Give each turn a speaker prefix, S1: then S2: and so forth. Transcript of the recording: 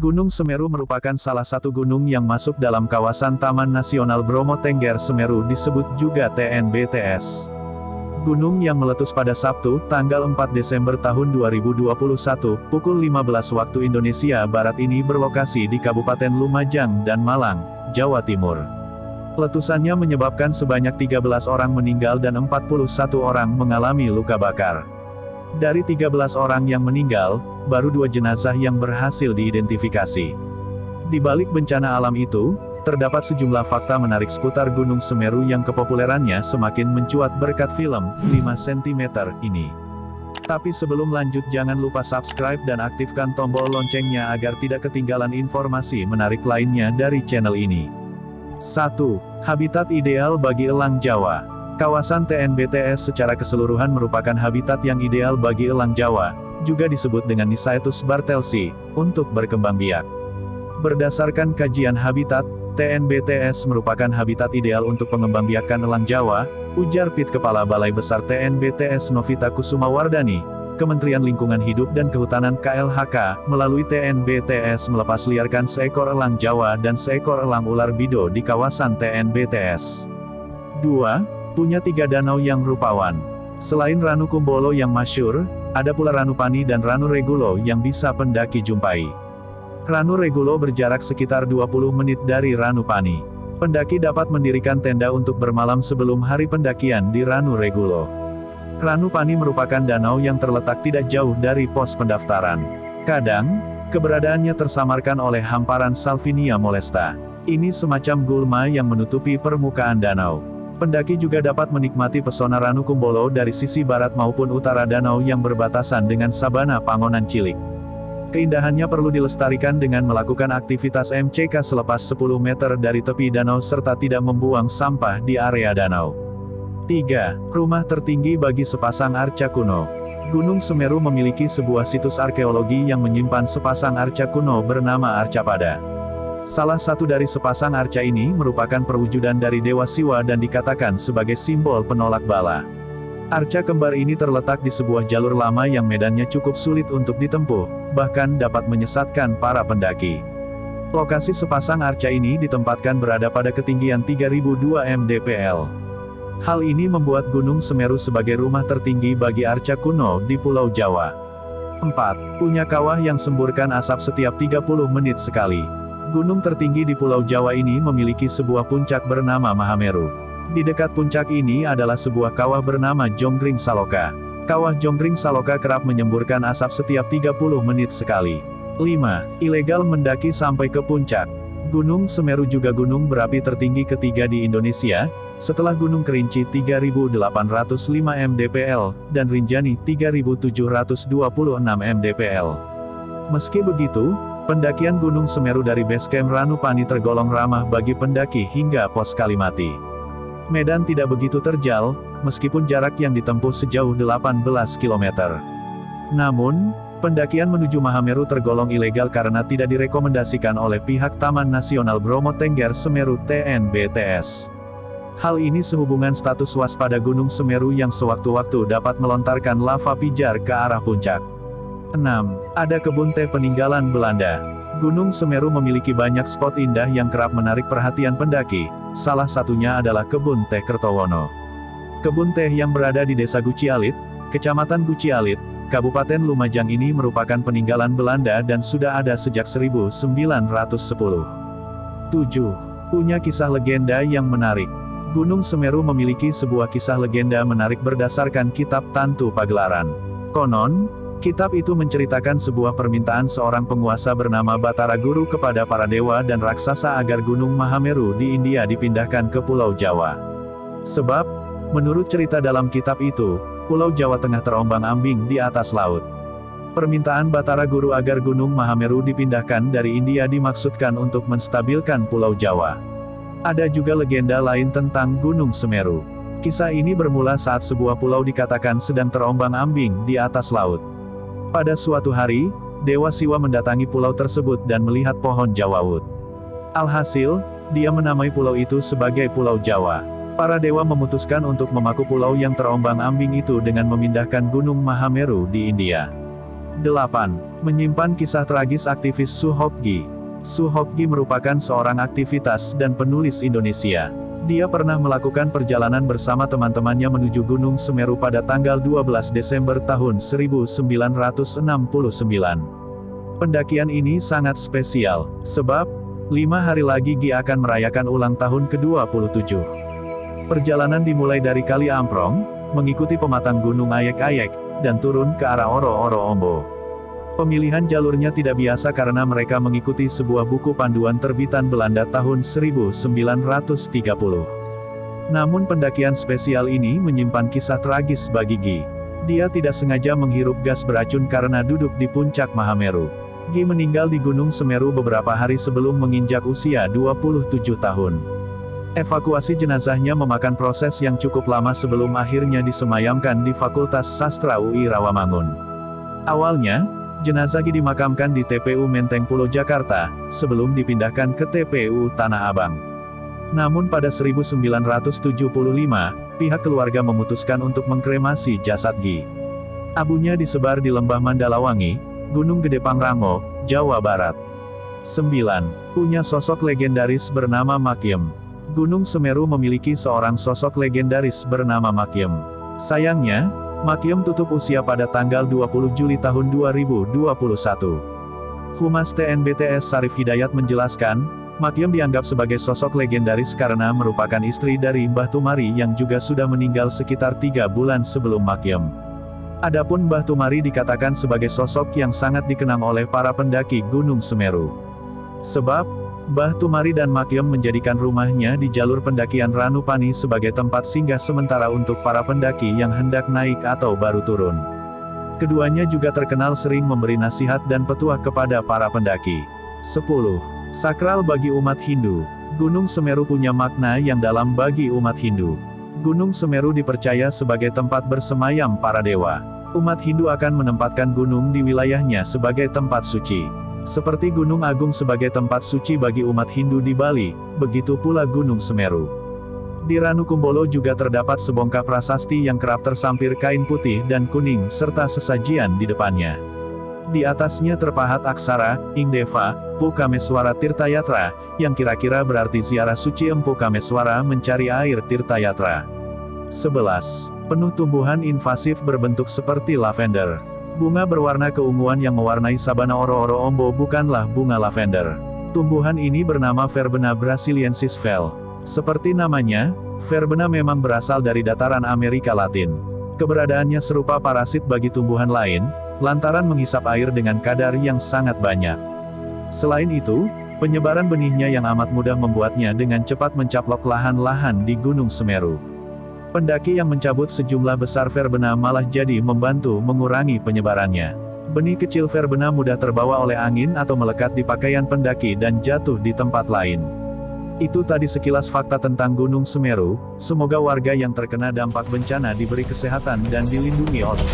S1: Gunung Semeru merupakan salah satu gunung yang masuk dalam kawasan Taman Nasional Bromo Tengger Semeru, disebut juga TNBTS. Gunung yang meletus pada Sabtu, tanggal 4 Desember tahun 2021, pukul 15 waktu Indonesia Barat ini berlokasi di Kabupaten Lumajang dan Malang, Jawa Timur. Letusannya menyebabkan sebanyak 13 orang meninggal dan 41 orang mengalami luka bakar. Dari 13 orang yang meninggal, baru 2 jenazah yang berhasil diidentifikasi. Di balik bencana alam itu, terdapat sejumlah fakta menarik seputar Gunung Semeru yang kepopulerannya semakin mencuat berkat film 5 cm ini. Tapi sebelum lanjut, jangan lupa subscribe dan aktifkan tombol loncengnya agar tidak ketinggalan informasi menarik lainnya dari channel ini. 1. Habitat ideal bagi elang Jawa. Kawasan TNBTS secara keseluruhan merupakan habitat yang ideal bagi elang Jawa, juga disebut dengan Nisaetus bartelsi, untuk berkembang biak. Berdasarkan kajian habitat, TNBTS merupakan habitat ideal untuk pengembangbiakan elang Jawa, ujar PIT Kepala Balai Besar TNBTS Novita Kusumawardani. Kementerian Lingkungan Hidup dan Kehutanan KLHK, melalui TNBTS melepas liarkan seekor elang Jawa dan seekor elang ular bido di kawasan TNBTS. 2. Punya 3 danau yang rupawan. Selain Ranu Kumbolo yang masyhur, ada pula Ranu Pani dan Ranu Regulo yang bisa pendaki jumpai. Ranu Regulo berjarak sekitar 20 menit dari Ranu Pani. Pendaki dapat mendirikan tenda untuk bermalam sebelum hari pendakian di Ranu Regulo. Ranu Pani merupakan danau yang terletak tidak jauh dari pos pendaftaran. Kadang, keberadaannya tersamarkan oleh hamparan Salvinia molesta. Ini semacam gulma yang menutupi permukaan danau. Pendaki juga dapat menikmati pesona Ranu Kumbolo dari sisi barat maupun utara danau yang berbatasan dengan sabana Pangonan Cilik. Keindahannya perlu dilestarikan dengan melakukan aktivitas MCK selepas 10 meter dari tepi danau serta tidak membuang sampah di area danau. 3. Rumah tertinggi bagi sepasang arca kuno. Gunung Semeru memiliki sebuah situs arkeologi yang menyimpan sepasang arca kuno bernama Arcapada. Salah satu dari sepasang arca ini merupakan perwujudan dari Dewa Siwa dan dikatakan sebagai simbol penolak bala. Arca kembar ini terletak di sebuah jalur lama yang medannya cukup sulit untuk ditempuh, bahkan dapat menyesatkan para pendaki. Lokasi sepasang arca ini ditempatkan berada pada ketinggian 3002 mdpl. Hal ini membuat Gunung Semeru sebagai rumah tertinggi bagi arca kuno di Pulau Jawa. 4. Punya kawah yang semburkan asap setiap 30 menit sekali. Gunung tertinggi di Pulau Jawa ini memiliki sebuah puncak bernama Mahameru. Di dekat puncak ini adalah sebuah kawah bernama Jonggring Saloka. Kawah Jonggring Saloka kerap menyemburkan asap setiap 30 menit sekali. 5. Ilegal mendaki sampai ke puncak. Gunung Semeru juga gunung berapi tertinggi ketiga di Indonesia, setelah Gunung Kerinci 3.805 mdpl, dan Rinjani 3.726 mdpl. Meski begitu, pendakian Gunung Semeru dari basecamp Ranu Pani tergolong ramah bagi pendaki hingga pos Kalimati. Medan tidak begitu terjal, meskipun jarak yang ditempuh sejauh 18 km. Namun, pendakian menuju Mahameru tergolong ilegal karena tidak direkomendasikan oleh pihak Taman Nasional Bromo Tengger Semeru (TNBTS). Hal ini sehubungan status waspada Gunung Semeru yang sewaktu-waktu dapat melontarkan lava pijar ke arah puncak. 6. Ada kebun teh peninggalan Belanda. Gunung Semeru memiliki banyak spot indah yang kerap menarik perhatian pendaki, salah satunya adalah kebun teh Kertowono. Kebun teh yang berada di Desa Gucialit, Kecamatan Gucialit, Kabupaten Lumajang ini merupakan peninggalan Belanda dan sudah ada sejak 1910. 7. Punya kisah legenda yang menarik. Gunung Semeru memiliki sebuah kisah legenda menarik berdasarkan kitab Tantu Pagelaran. Konon, kitab itu menceritakan sebuah permintaan seorang penguasa bernama Batara Guru kepada para dewa dan raksasa agar Gunung Mahameru di India dipindahkan ke Pulau Jawa. Sebab, menurut cerita dalam kitab itu, Pulau Jawa tengah terombang-ambing di atas laut. Permintaan Batara Guru agar Gunung Mahameru dipindahkan dari India dimaksudkan untuk menstabilkan Pulau Jawa. Ada juga legenda lain tentang Gunung Semeru. Kisah ini bermula saat sebuah pulau dikatakan sedang terombang-ambing di atas laut. Pada suatu hari, Dewa Siwa mendatangi pulau tersebut dan melihat pohon jawawut. Alhasil, dia menamai pulau itu sebagai Pulau Jawa. Para dewa memutuskan untuk memaku pulau yang terombang-ambing itu dengan memindahkan Gunung Mahameru di India. 8. Menyimpan kisah tragis aktivis Su Hokgi. Su Hokgi merupakan seorang aktivitas dan penulis Indonesia. Dia pernah melakukan perjalanan bersama teman-temannya menuju Gunung Semeru pada tanggal 12 Desember tahun 1969. Pendakian ini sangat spesial, sebab 5 hari lagi Gi akan merayakan ulang tahun ke-27. Perjalanan dimulai dari Kali Amprong, mengikuti pematang Gunung Ayek-Ayek, dan turun ke arah Oro-Oro Ombo. Pemilihan jalurnya tidak biasa karena mereka mengikuti sebuah buku panduan terbitan Belanda tahun 1930. Namun pendakian spesial ini menyimpan kisah tragis bagi Gi. Dia tidak sengaja menghirup gas beracun karena duduk di puncak Mahameru. Gi meninggal di Gunung Semeru beberapa hari sebelum menginjak usia 27 tahun. Evakuasi jenazahnya memakan proses yang cukup lama sebelum akhirnya disemayamkan di Fakultas Sastra UI Rawamangun. Awalnya, jenazah Gi dimakamkan di TPU Menteng Pulo Jakarta, sebelum dipindahkan ke TPU Tanah Abang. Namun pada 1975, pihak keluarga memutuskan untuk mengkremasi jasad Gi. Abunya disebar di Lembah Mandalawangi, Gunung Gede Pangrango, Jawa Barat. 9. Punya sosok legendaris bernama Makyem. Gunung Semeru memiliki seorang sosok legendaris bernama Makyem. Sayangnya, Makyem tutup usia pada tanggal 20 Juli tahun 2021. Humas TNBTS Sarif Hidayat menjelaskan, Makyem dianggap sebagai sosok legendaris karena merupakan istri dari Mbah Tumari yang juga sudah meninggal sekitar 3 bulan sebelum Makyem. Adapun Mbah Tumari dikatakan sebagai sosok yang sangat dikenang oleh para pendaki Gunung Semeru. Sebab, Mbah Tumari dan Makyem menjadikan rumahnya di jalur pendakian Ranupani sebagai tempat singgah sementara untuk para pendaki yang hendak naik atau baru turun. Keduanya juga terkenal sering memberi nasihat dan petuah kepada para pendaki. 10. Sakral bagi umat Hindu. Gunung Semeru punya makna yang dalam bagi umat Hindu. Gunung Semeru dipercaya sebagai tempat bersemayam para dewa. Umat Hindu akan menempatkan gunung di wilayahnya sebagai tempat suci. Seperti Gunung Agung sebagai tempat suci bagi umat Hindu di Bali, begitu pula Gunung Semeru. Di Ranukumbolo juga terdapat sebongkah prasasti yang kerap tersampir kain putih dan kuning serta sesajian di depannya. Di atasnya terpahat aksara, Ingdeva, Empu Kameswara Tirtayatra, yang kira-kira berarti ziarah suci Empu Kameswara mencari air Tirtayatra. 11. Penuh tumbuhan invasif berbentuk seperti lavender. Bunga berwarna keunguan yang mewarnai sabana Oro-Oro Ombo bukanlah bunga lavender. Tumbuhan ini bernama Verbena brasiliensis Vel. Seperti namanya, Verbena memang berasal dari dataran Amerika Latin. Keberadaannya serupa parasit bagi tumbuhan lain, lantaran menghisap air dengan kadar yang sangat banyak. Selain itu, penyebaran benihnya yang amat mudah membuatnya dengan cepat mencaplok lahan-lahan di Gunung Semeru. Pendaki yang mencabut sejumlah besar verbena malah jadi membantu mengurangi penyebarannya. Benih kecil verbena mudah terbawa oleh angin atau melekat di pakaian pendaki dan jatuh di tempat lain. Itu tadi sekilas fakta tentang Gunung Semeru. Semoga warga yang terkena dampak bencana diberi kesehatan dan dilindungi Allah.